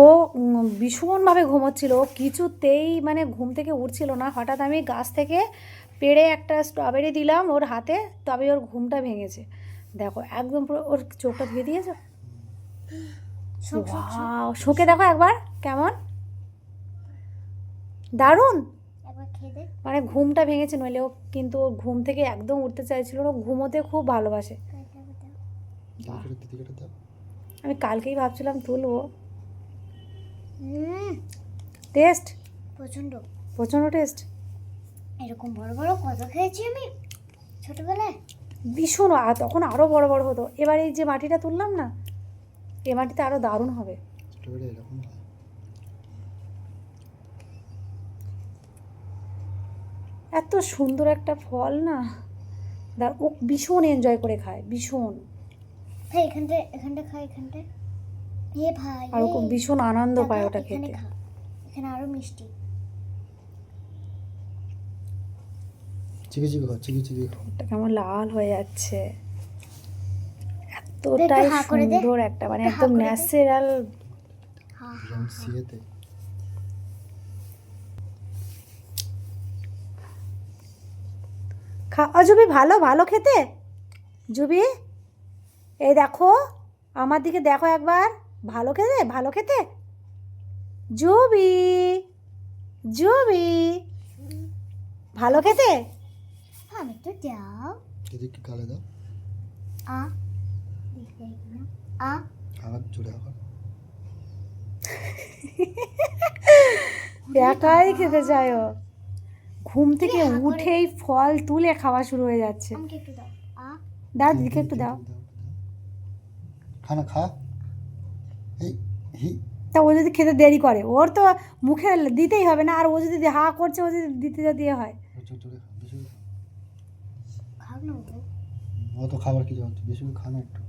ও ভীষণভাবে ঘুমোচ্ছিল, কিছুতেই মানে ঘুম থেকে উঠছিল না। হঠাৎ আমি গাছ থেকে পেড়ে একটা স্ট্রবেরি দিলাম ওর হাতে, তবে ওর ঘুমটা ভেঙেছে। দেখো একদম পুরো ওর চোখটা ধুয়ে দিয়েছো। ওয়াও, শোকে দেখো একবার কেমন দারুণ। মানে ঘুমটা ভেঙেছে, নইলে ও কিন্তু ওর ঘুম থেকে একদম উঠতে চাইছিল না। ঘুমোতে খুব ভালোবাসে। আমি কালকেই ভাবছিলাম তুলবো। টেস্ট প্রচন্ড প্রচণ্ড টেস্ট। এরকম বড় বড় কত খেয়েছি আমি ছোটবেলায়, ভীষণ। আর তখন আরও বড় বড় হতো। এবার এই যে মাটিটা তুললাম না, এ মাটিতে আরও দারুণ হবে। এত সুন্দর একটা ফল না, ও ভীষণ এনজয় করে খায়, ভীষণ। ভাই এখানটা খা, এখানটা এ ভাই, আর ও ভীষণ আনন্দ পায় ওটা খেতে। এখানে আরো মিষ্টি। চিবি চিবি খাও, চিবি চিবি খাও। ওটা কেমন লাল হয়ে যাচ্ছে, এতটাই সুন্দর একটা, মানে একদম ন্যাচারাল। খাওয়া জুবি, ভালো ভালো খেতে। জুবি এই দেখো, আমার দিকে দেখো একবার, ভালো খেতে ভালো খেতে। জুবি জুবি ভালো খেতে। আমি তো যাও এদিকে গালে দাও। আ আ আবার জোরে আবার। একাই খেতে চায় ও। ঘুম থেকে উঠেই ফল তুলে খাওয়া শুরু হয়ে যাচ্ছে। আমাকে একটু দাও। দাও দিদিকে একটু দাও। খানা খা। এই হি তা ও যদি খেতে দেরি করে, ওর তো মুখে দিতেই হবে না। আর ও যদি হা করছে, ও যদি দিতে যদি হয়। খাও না, ও তো খাবার কিছু বেশি খা না একটু।